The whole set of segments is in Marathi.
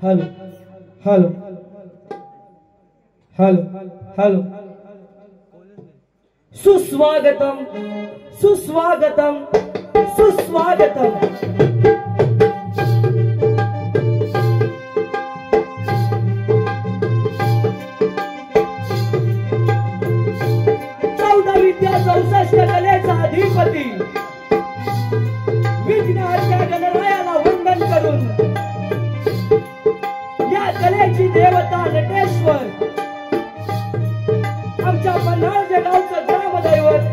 हेलो हेलो हेलो हेलो सुस्वागतम सुस्वागतम सुस्वागतम। कलेचा अधिपती विघ्नहर्त्या गणरायाला वंदन करून या कलेची देवता नटेश्वर आमच्या पन्हाळच्या गावचं ग्रामदैवत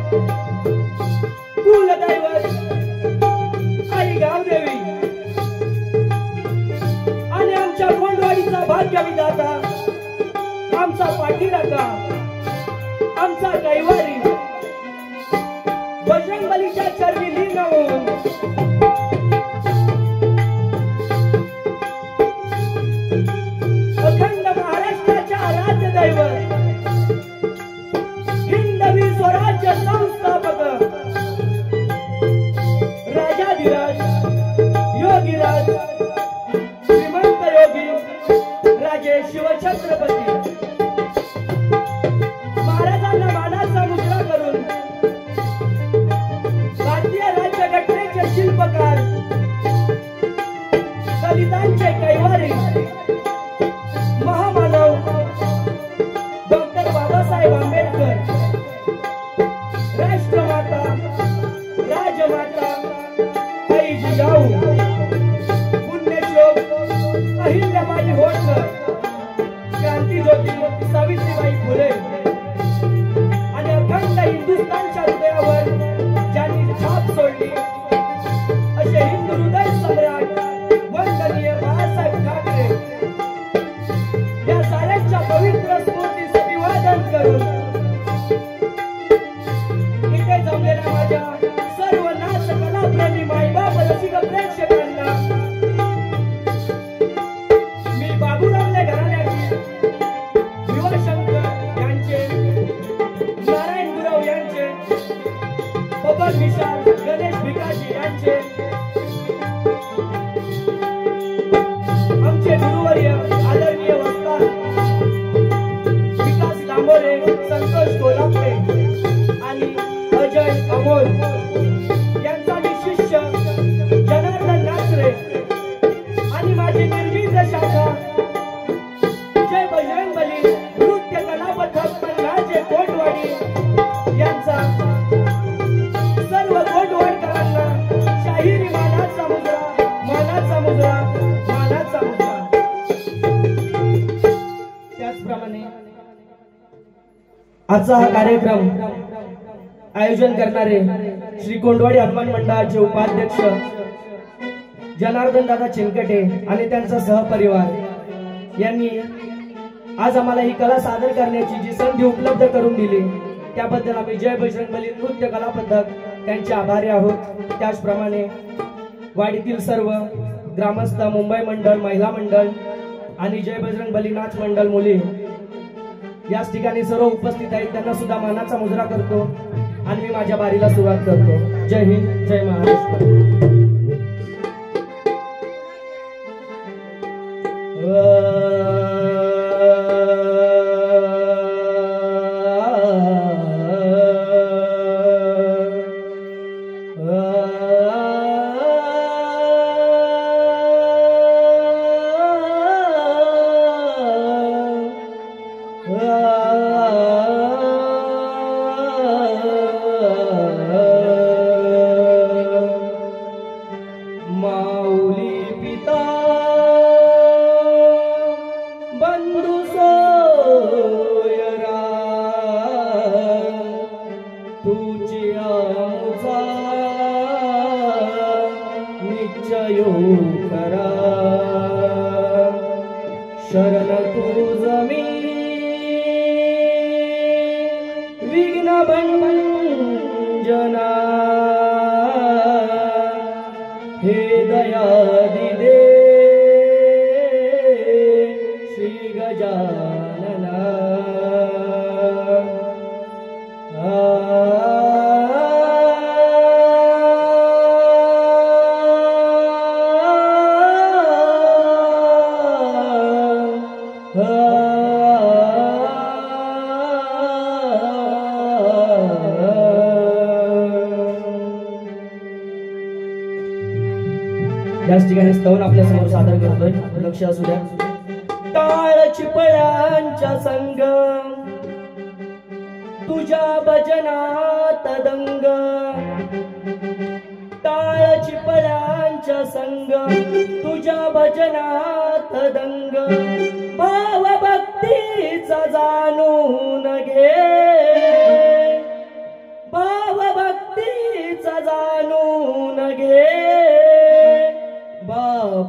कुलदैवत आई गावदेवी आणि आमच्या कोंडवाडीचा भाग्यविधाता आमचा पाठीराखा आमचा कैवारी बजरंगबलीच्या चरणी लीन होऊन अखंड महाराष्ट्राच्या आराध्य दैवत हिंदवी स्वराज्य संस्थापक राजाधिराज योगीराज श्रीमंत योगी राजे शिवछत्रपती महाराजांना मानाचा मुद्रा करून भारतीय राज्यघटनेचे शिल्पकार सोलापुरे आणि अजय अमोल यांचा मी शिष्य जनार्दन नाचरे आणि माझी निर्मित शाखा जय बजरंगबली नृत्य कला पथक राजे कोटवाडी यांचा सर्व कोटवाडकरांना शाहिरी मानाचा मुद्रा मानाचा मुद्रा मानाचा मुद्रा। त्याचप्रमाणे आजचा हा कार्यक्रम आयोजन करणारे श्री कोंडवाडी हनुमान मंडळाचे उपाध्यक्ष जनार्दन दादा चिंकटे आणि त्यांचा सहपरिवार यांनी आज आम्हाला ही कला सादर करण्याची जी संधी उपलब्ध करून दिली त्याबद्दल आम्ही जय बजरंगबली नृत्य कला पथक त्यांचे आभारी आहोत। त्याचप्रमाणे वाडीतील सर्व ग्रामस्थ मुंबई मंडळ महिला मंडळ आणि जय बजरंगबली नाच मंडळ मुली याच ठिकाणी सर्व उपस्थित आहेत त्यांना सुद्धा मानाचा मुजरा करतो आणि मी माझ्या बारीला सुरुवात करतो। जय हिंद जय महाराष्ट्र। शरण तुझ मी विघ्न भंजना हे दयादी दे श्री गजानना। याच ठिकाणी स्तवन आपल्या समोर सादर करतोय लक्ष असू द्या। टाळ चिपळ्यांच्या संग तुझ्या भजनात दंग टाळ चिपळ्यांच्या संग तुझ्या भजनात दंग भाव भक्तीचा जाणून घे भाव भक्तीचा जाणून घे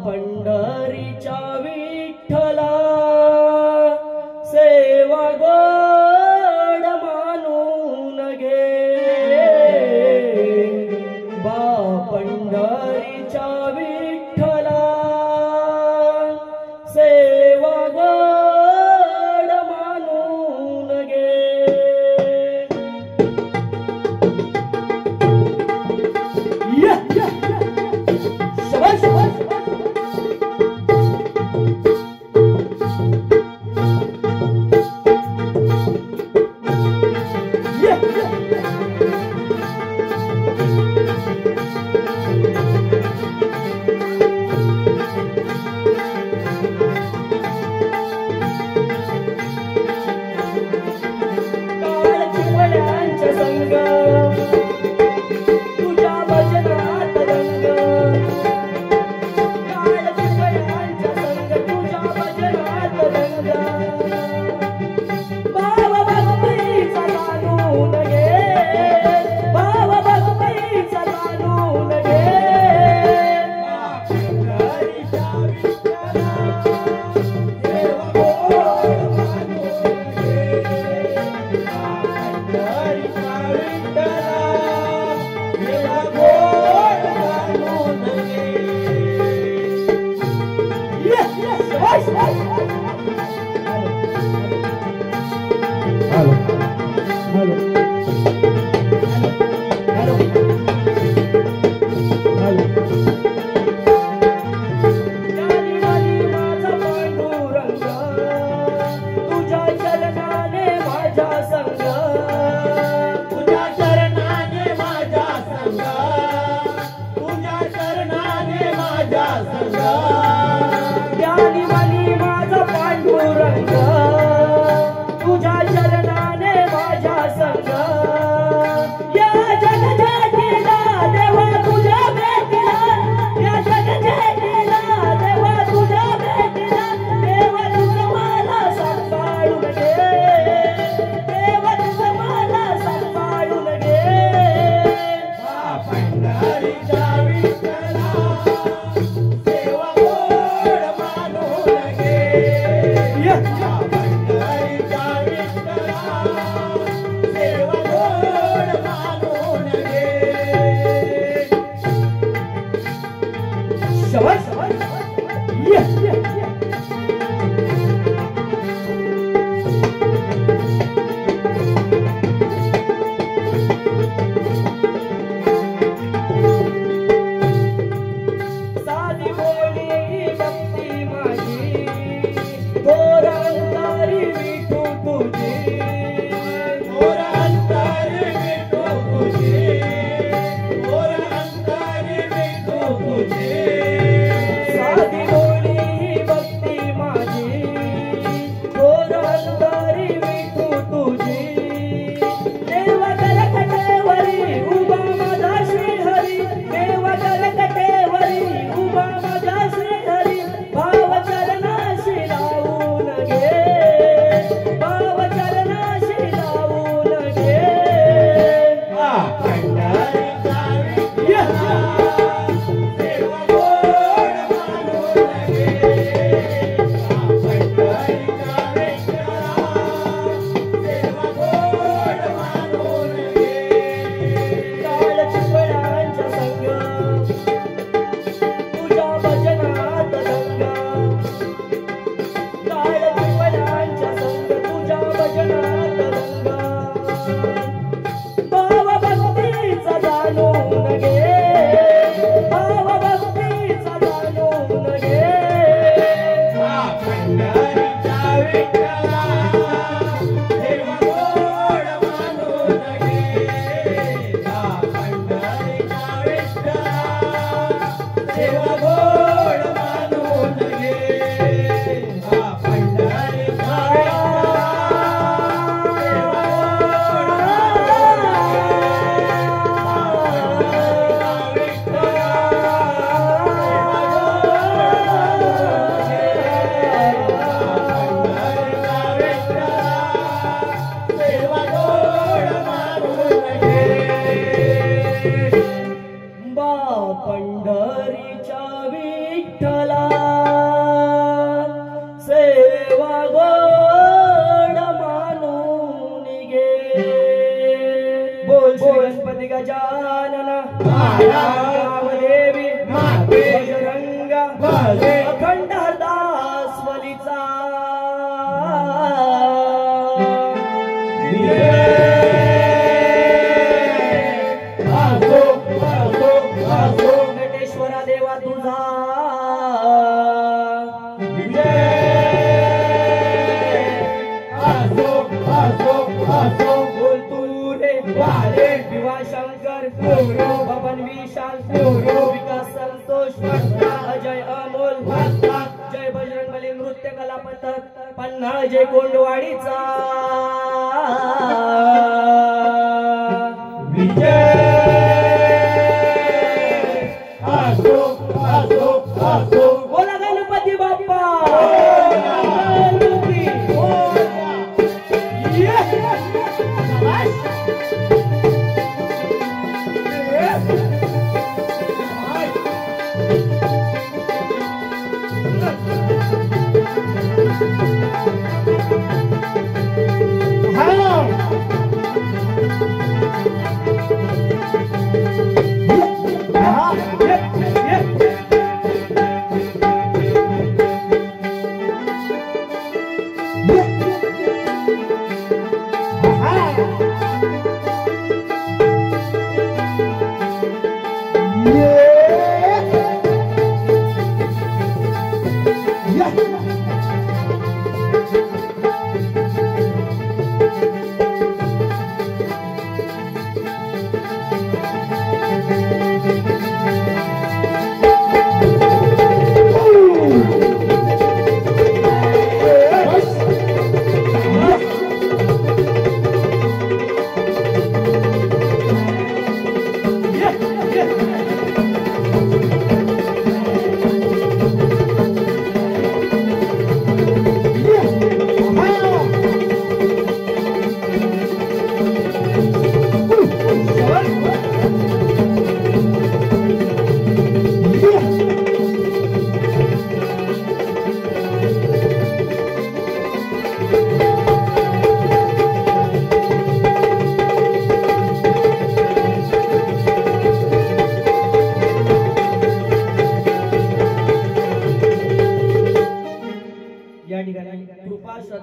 पंढरीच्या विठ्ठला सेवा गोड मानून घे पंढरीच्या विठ्ठला सेवा गोड मानून घे। शाबाश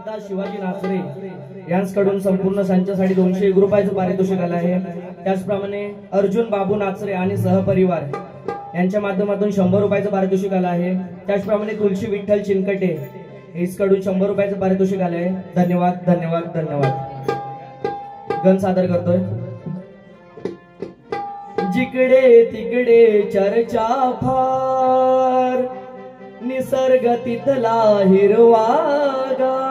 दादा शिवाजी नाचरे यांच्याकडून संपूर्ण संचासाठी 201 रुपयाचं पारितोषिक आलं आहे। त्याचप्रमाणे अर्जुन बाबू नाचरे आणि सहपरिवार यांच्या माध्यमातून 100 रुपयाचं पारितोषिक आलं आहे। त्याचप्रमाणे तुलसी विठ्ठल चिनकटे यांच्याकडून 100 रुपयाचं पारितोषिक आलं आहे। धन्यवाद धन्यवाद धन्यवाद। गण सादर करतोय। जिकडे तिकडे चर्चा फार निसर्ग तिथला हिरवागार,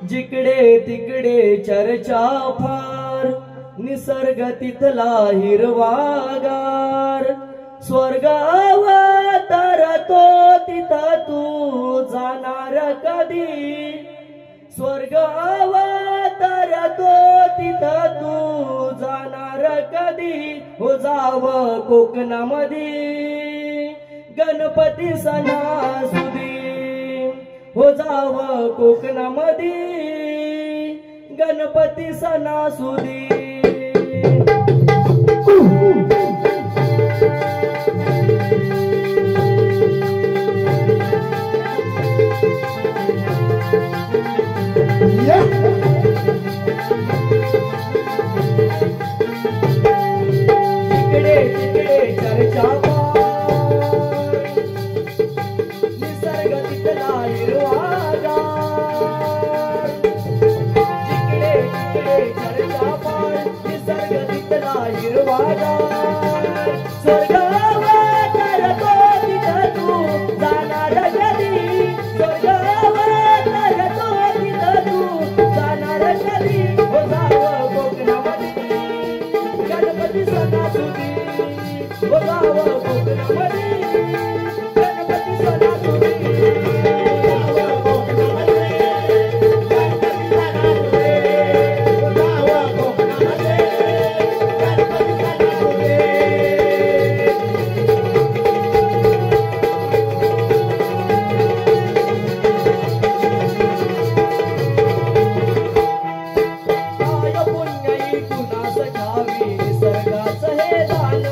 जिकडे तिकडे चर्चा फार निसर्ग तिथला हिरवागार, स्वर्गावर तरतो तिथं तू जाणार कधी, स्वर्गावर तरतो तिथं तू जाणार कधी, हो जाव कोकणामध्ये गणपती सणासुदी, हो जाव कोकणामध्ये गणपती सणासुदी। तिकडे तिकडे चर्चा निसर्ग तिथला हिरवागार, जिकडे तिकडे चर्चा निसर्ग तिथला हिरवागार, स्वर्गावर तरतो तिथं तू जाणार कधी, स्वर्गावर तरतो तिथं तू जाणार कधी, हो जाव कोकणामध्ये गणपती सणासुदी, हो जाव कोकणामध्ये गणपती सणासुदी। पुण्याई कुणास ठावी निसर्गाचं हे दान,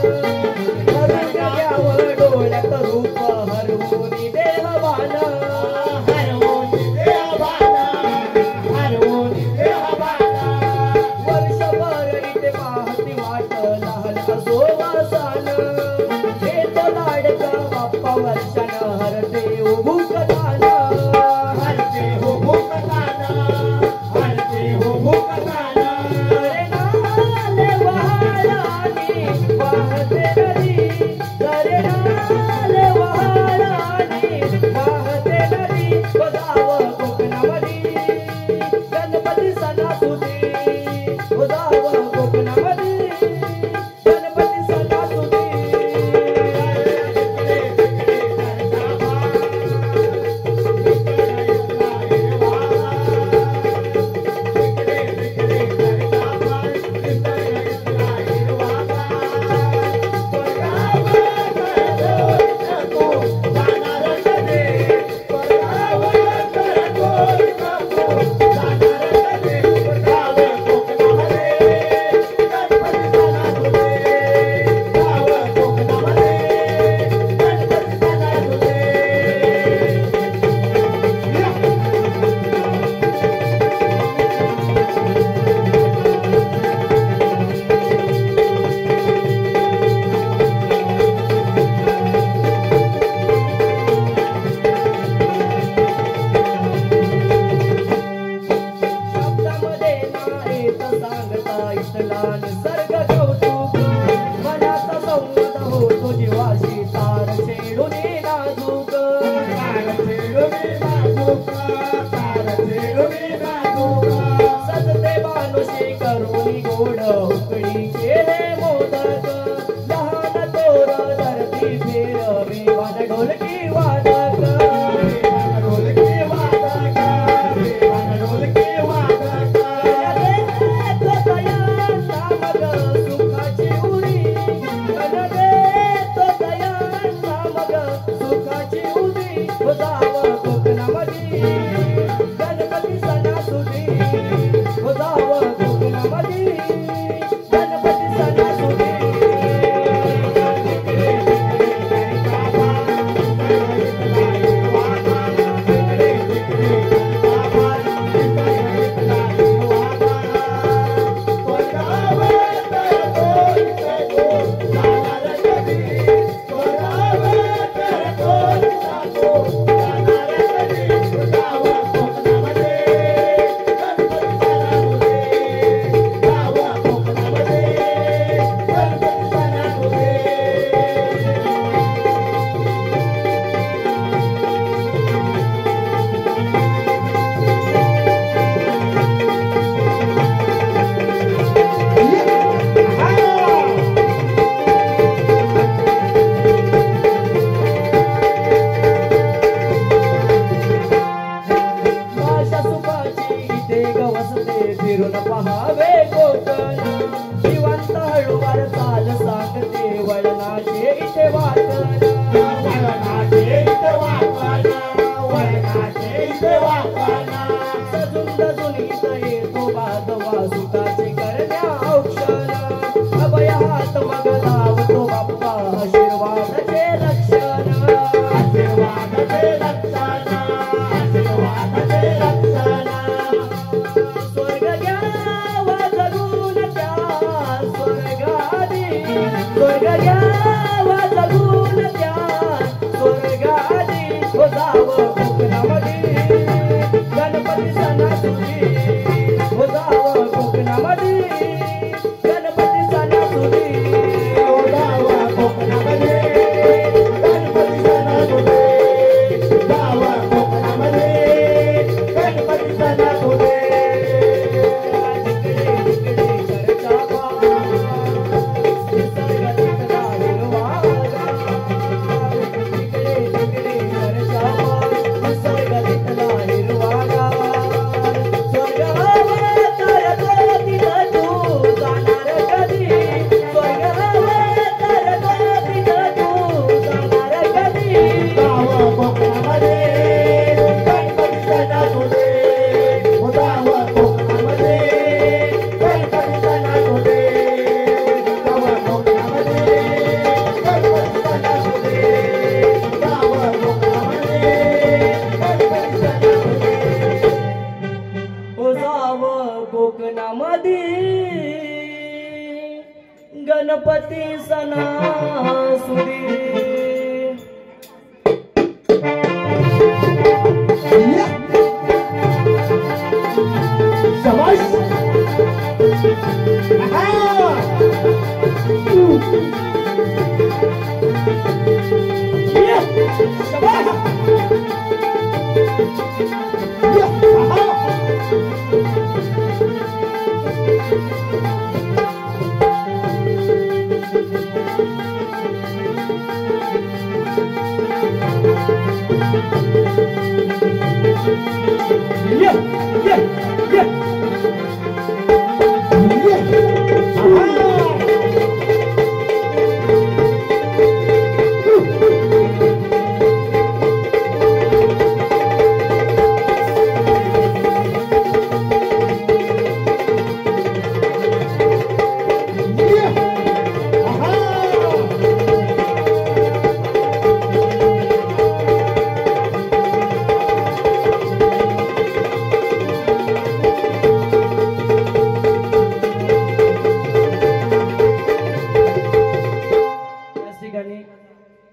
स्वर्ग घ्यावा जगून त्या स्वर्गादी हो जावं कोकणामध्ये गणपती सणासुदी हो जावं कोकणामध्ये गणपती सणासुदी हो जावं कोकणामध्ये गणपती सणासुदी जावं कोकणामध्ये गणपती सणासुदी कोकणामध्ये गणपती सणासुदी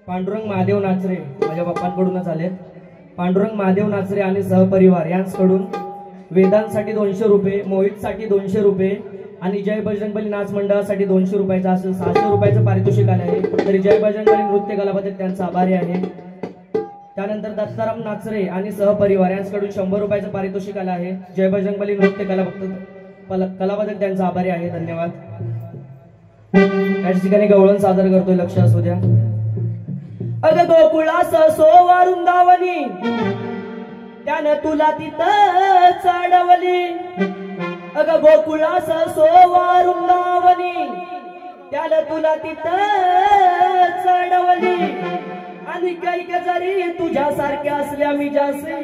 पांडुरंग महादेव नाचरे माझ्या बाप्पांकडूनच आलेत. पांडुरंग महादेव नाचरे आणि सहपरिवार यांच्याकडून वेदांसाठी 200 रुपये, मोहितसाठी 200 रुपये आणि जय बजरंगबली नाच मंडळासाठी 200 रुपयाचा असं 600 रुपयाचं पारितोषिक आलं आहे. तरी जय बजरंगबली नृत्य कलापथक त्यांचा आभारी आहे. त्यानंतर दत्ताराम नाचरे आणि सहपरिवार यांच्याकडून 100 रुपयाचं पारितोषिक आलं आहे. जय बजरंगबली नृत्य कलापथक त्यांचा आभारी आहे. धन्यवाद. या ठिकाणी गवळण सादर करतोय, लक्ष असू द्या. अग गोकुळास सोवा वृंदावनी त्यानं तुला तिथं चढवली. अग गोकुळास सोवा वृंदावनी त्यानं तुला तिथं चढवली. आणि कैक जरी तुझ्यासारख्या असल्या मी जासी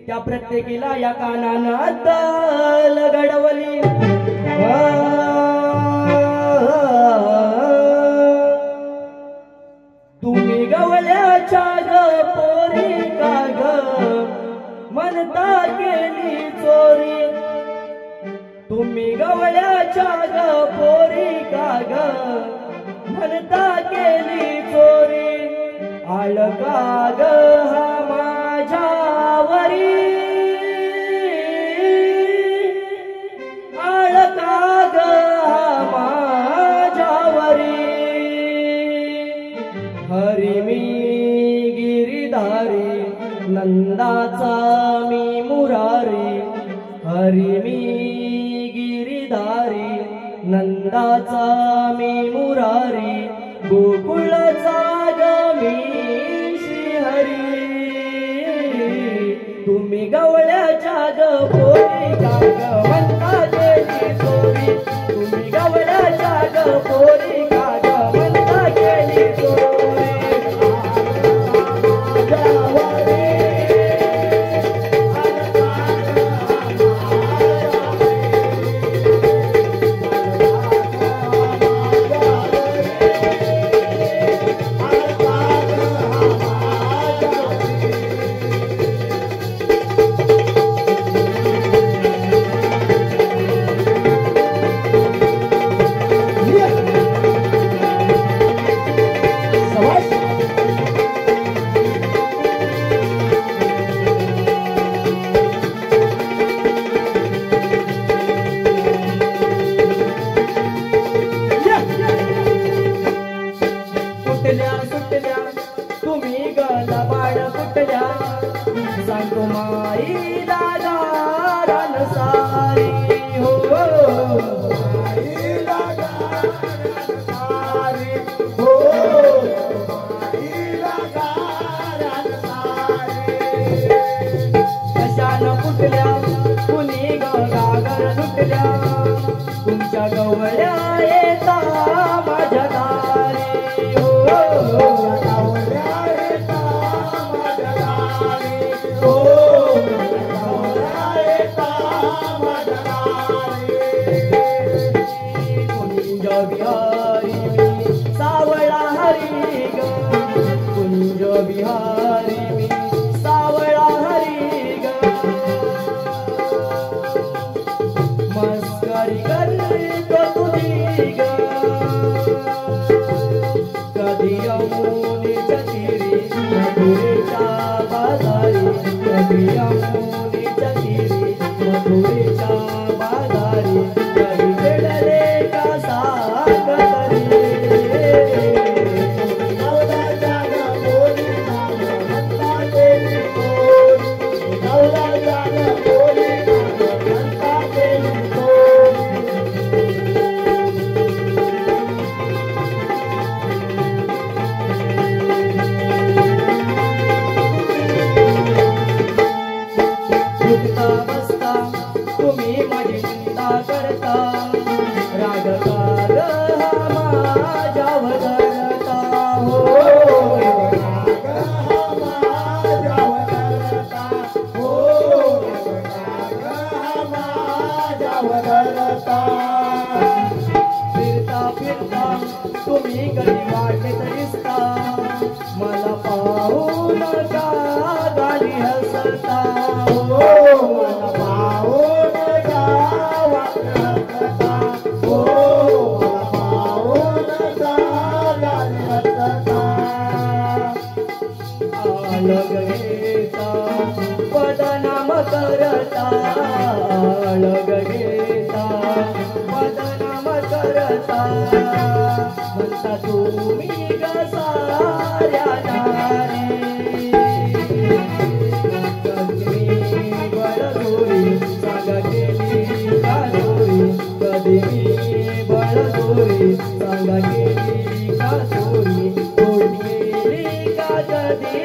त्या प्रत्येकीला या कानानं दल घडवली. तुम्ही गवळ्याच्या ग पोरी का ग म्हणता केली चोरी. तुम्ही गवळ्याच्या ग पोरी का ग म्हणता केली चोरी. आळ का ग हा माझ्यावरी, आळ का ग हा माझ्यावरी. हरी मी गिरिधारी नंदाचा मी मुरारी. हरी मी गिरिधारी नंदाचा मी मुरारी. गोकुळचा ग मी श्रीहरी. तुम्ही गवळ्याच्या ग पोरी का ग म्हणता केली चोरी. तुम्ही गवळ्याच्या ग पोरी का ग म्हणता केली चोरी. कशानं कुठल्या कुणी गागर लुटल्या तुमच्या गवळ्या येता माझ्या दारी हो गवळ्या येता माझ्या दारी हो गवळ्या येता माझ्या दारी कुंज बिहारी मी सावळा हरी ग कुंज बिहारी मी सावळा हरी ग मस्करी करतो तुझी ग कधी यमुनेच्या तीरी मथुरेच्या बाजारी कधी यमुनेच्या तीरी मथुरेच्या बाजारी कधी वेडले का सागरी उठता बसता तुम्ही माझी चिंता करता राग काग हा माझ्यावर धरता हो राग हा माझ्यावर धरता हो राग हा माझ्यावर धरता फिरता फिरता तुम्ही कधी वाटेत दिसता मला पाहून का गाडी हसता हो मला पाहून का वाटता हो मला पाहून का गाडी हसता अलग घेता बदनाम करता अलग घेता बदनाम करता म्हणता तुम्ही साऱ्या नारी कधी बळजोरी सांगा केली का चोरी कधी बळजोरी सांगा केली का चोरी तोड गेली का कधी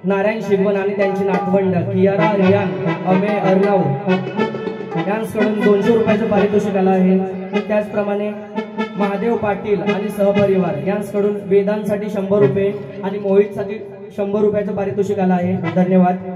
नारायण शिगवन आणि त्यांची नातवंड कियारा रियान अमे अर्नव यांकडून 200 रुपयाचं पारितोषिक आलं आहे. त्याचप्रमाणे महादेव पाटील आणि सहपरिवार यांकडून वेदांसाठी 100 रुपये आणि मोहितसाठी 100 रुपयाचं पारितोषिक आलं आहे. धन्यवाद.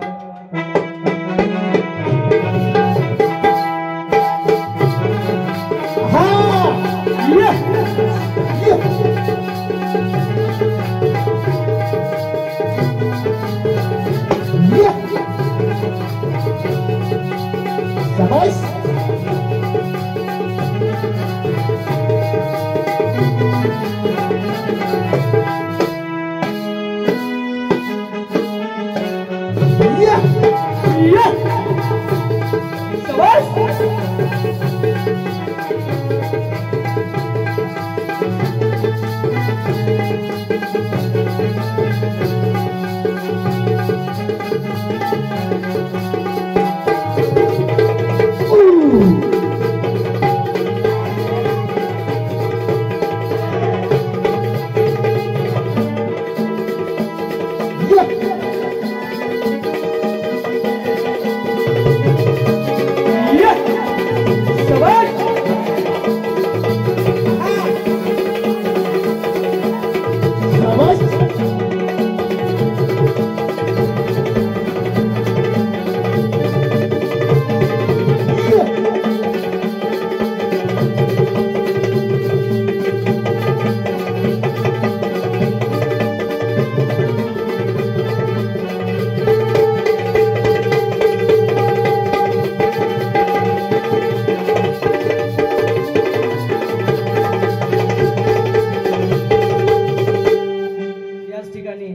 ठिकाणी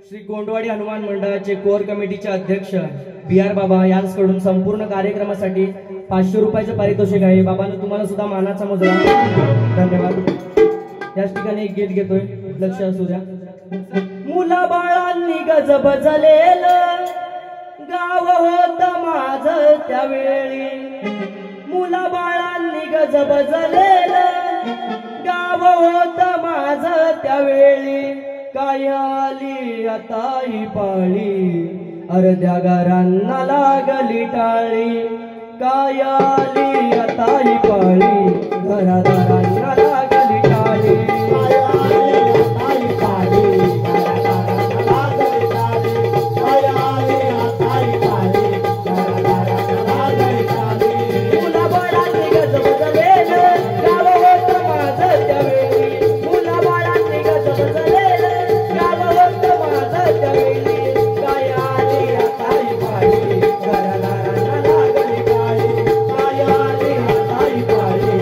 श्री कोंडवाडी हनुमान मंडळाचे कोर कमिटीचे अध्यक्ष BR बाबा यांच्याकडून संपूर्ण कार्यक्रमासाठी 500 रुपयाचे पारितोषिक आहे. बाबांनो तुम्हाला सुद्धा मानाचा मुजरा. धन्यवाद. याच ठिकाणी एक गीत घेतोय, लक्ष असू द्या. मुला बाळांनी गजब झालेलं गाव होत माझं त्यावेळी, मुला बाळांनी गजब झालेलं गाव होत माझं त्यावेळी, काय आली आता ही पाळी अर्ध्या घरांना लागली टाळी, काय आली आता ही पाळी घरादारांना लागली टाळी, काय आली आता ही पाळी घरादारांना लागली टाळी, काय आली आता ही पाळी घरादारांना लागली टाळी. मुला बाळांनी गजब झालेलं गाव होतं माझं त्यावेळी, मुला बाळांनी गजब झालेलं गाव होतं माझं त्यावेळी, काय आली आता ही पाळी घरादारांना लागली टाळी, काय आली आता ही पाळी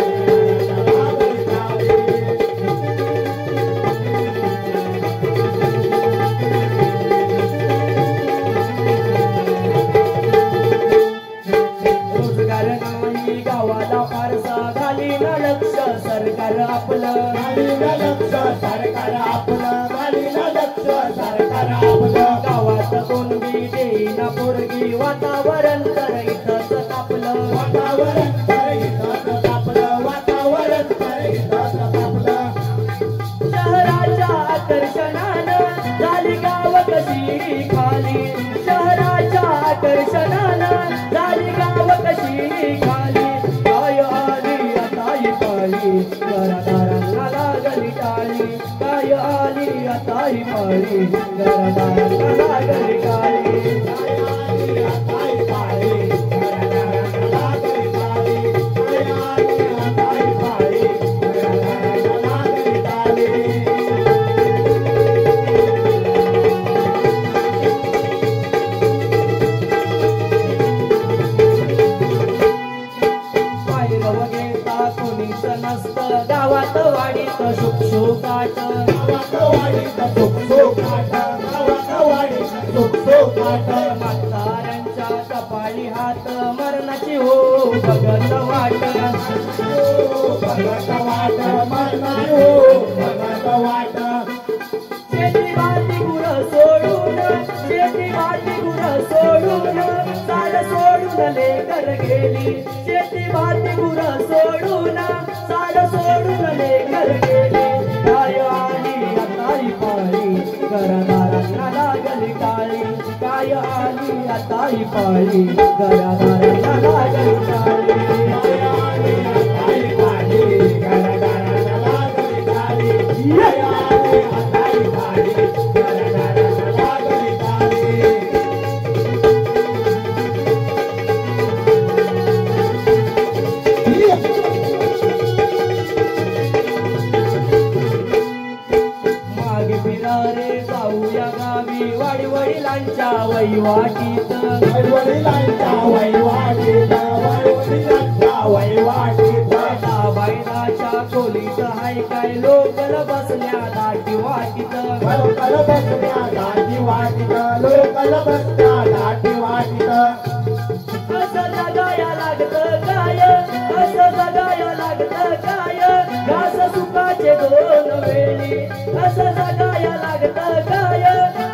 घरादारांना लागली टाळी. रोजगार नाही गावाला फारसा, घाली ना लक्ष सरकार आपलं, घाली ना लक्ष सरकार आपलं, घाली ना लक्ष सरकार आपलं, गावात कोणबी देईना पोरगी वातावरण तर इथंच तापलं, वातावरण तर इथंच तापलं, वातावरण तर इथंच तापलं. शहराच्या आकर्षणानं झाली गाव कशी खाली, शहराच्या आकर्षणानं झाली गाव कशी खाली, काय आली आता ही पाळी घरादारांना लागली टाळी, काय आली आता ही पाळी घरादारांना लागली टाळी, काय आली आता ही पाळी घरादारांना लागली टाळी, काय आली आता ही पाळी घरादारांना लागली टाळी. पायरव घेता कोणीच नसतं गावात वाडीत शुकशुकाट, गावात वाडीत शुकशुकाट, गावात वाडीत शुकशुकाट, म्हाताऱ्यांच्या कपाळी हात मरणाची हो बघत वाट, बघत वाट मरणाची हो बघत वाट. शेती भाती गुरं सोडून, शेती भाती गुरं सोडून, साड सोडून लेकर गेली, शेती भाती गुरं सोडून, साड सोडून लेकर गेली, काय आली आता ही पाळी घरादारांना लागली टाळी, काय आली आता ही पाळी घरादारांना लागली टाळी, काय आली आता ही पाळी घरादारांना लागली टाळी, काय आली आता ही पाळी घरादारांना लागली टाळी. मागे फिरारे जाऊया गावी वाडी वडिलांच्या वैवाटीत, वडिलांच्या वैवाटीत, वडिलांच्या वैवाटीत, बैलाच्या खोलीत हाय काय लोकल बसल्या दाटी वाटीत, लोकल बसल्या दाटी वाटीत, लोकल बसल्या दाटी वाटीत. असं जगाया लागतं काय, असं जगाया लागतं काय, घास सुखाचे दोन वेळी, असं जगाया लागतं काय,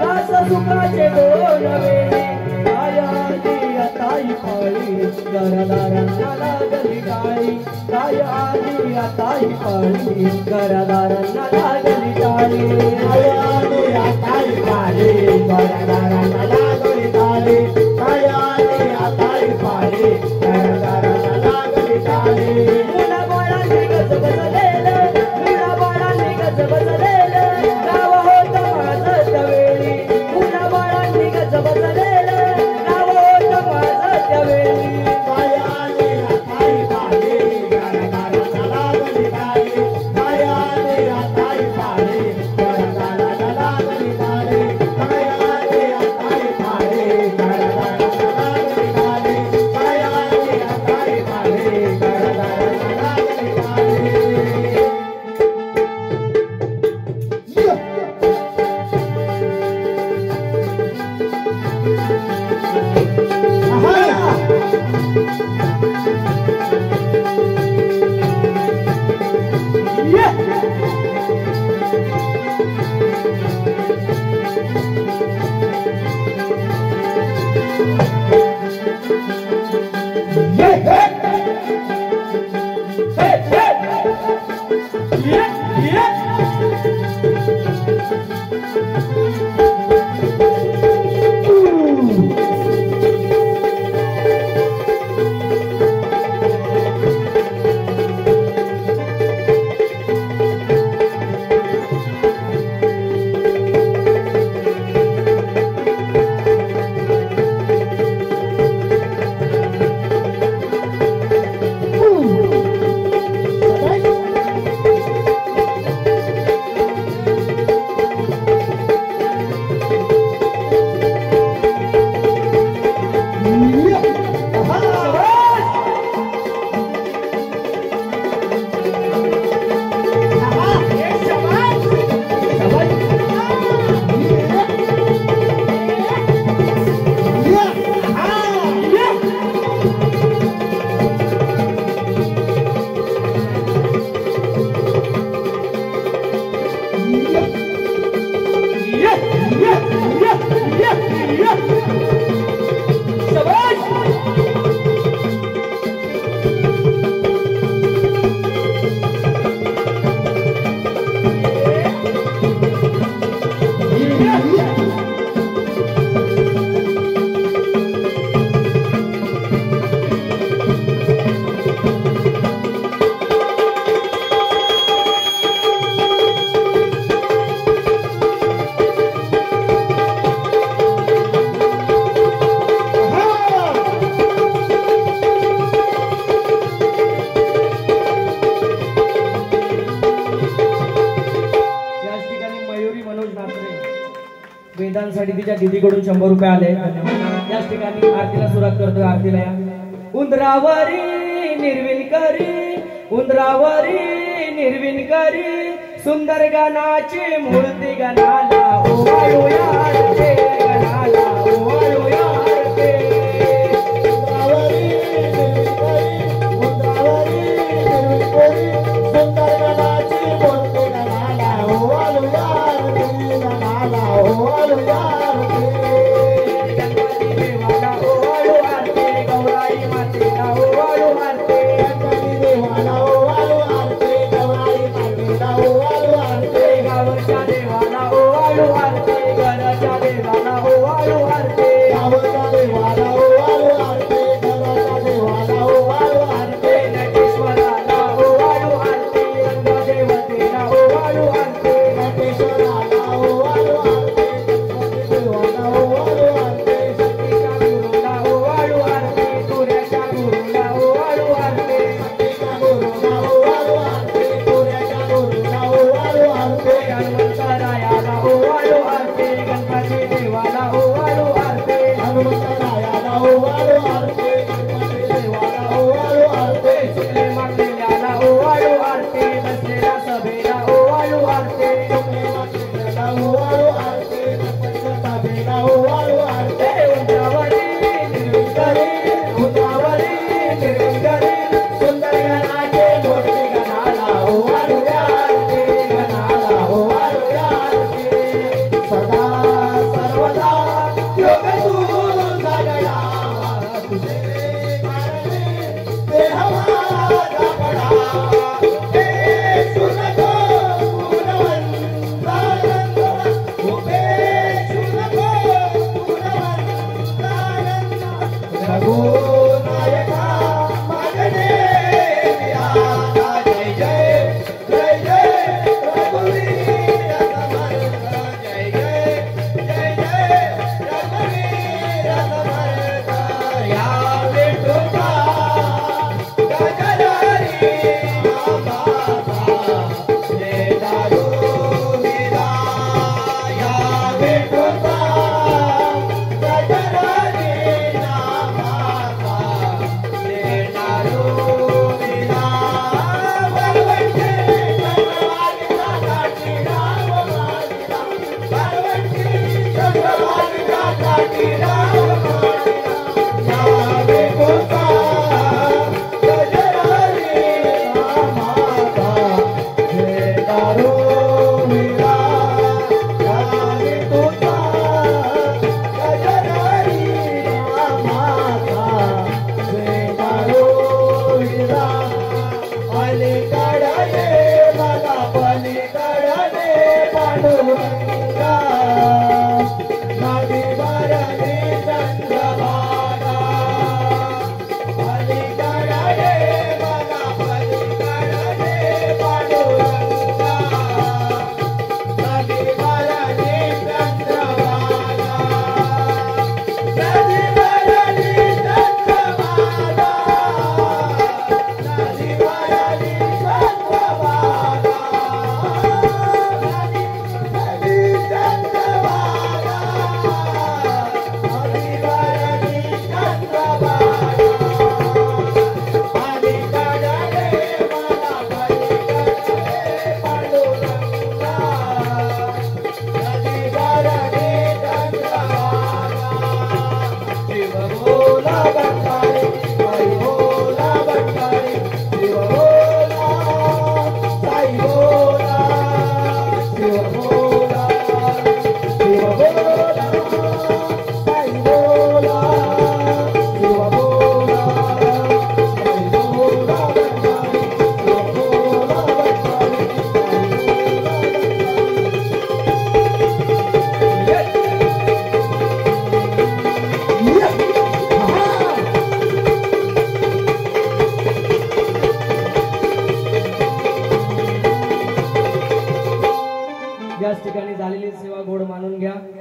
घास सुखाचे दोन वेळी, काय आली आता ही पाळी घरादारांना लागली टाळी, काय आली आता ही पाळी घरादारांना लागली टाळी, काय आली आता ही पाळी घरादारांना लागली टाळी, काय आली आता ही पाळी घरादारांना लागली टाळी. मुला बाळांनी गजब झालेलं, मुला बाळांनी गजब झालेलं गाव होतं माझं त्यावेळी, मुला बाळांनी गजब झालेलं गाव होतं माझं त्यावेळी, काय आली आता ही पाळी घरादारांना लागली टाळी, काय आली आता ही पाळी घरादारांना वेदांसाठी तिच्या दीदीकडून 100 रुपये आले. याच ठिकाणी आरतीला सुरुवात करतोय. आरतीला या. उंदरावरी निर्विणकरी, उंदरावरी निर्विणकरी, सुंदर गणाची मूर्ती गणाला ओवाळू आरती गणाला ओवाळू आरती. उंदरावरी निर्विणकरी, सुंदर गणाची मूर्ती गणाला ओवाळू आरती गणाला ओवाळू आरती. गणपती देवाला ओवाळू आरती, गौराई मातेला ओवाळू आरती. गणपती देवाला ओवाळू आरती, गौराई मातेला ओवाळू आरती. गावच्या देवाला ओवाळू आरती, घराच्या देवाला ओवाळू आरती. गावच्या देवाला ओवाळू आरती, घराच्या देवाला ओवाळू आरती. नटेश्वराला ओवाळू आरती, रंगदेवतेला ओवाळू आरती. नटेश्वराला ओवाळू आरती,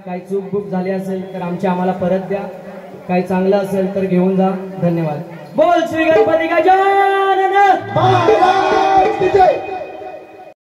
काही चूक बुक झाली असेल तर आम्हाला परत द्या, काही चांगलं असेल तर घेऊन जा. धन्यवाद. बोल श्री गणपती गजानन महाराज की जय.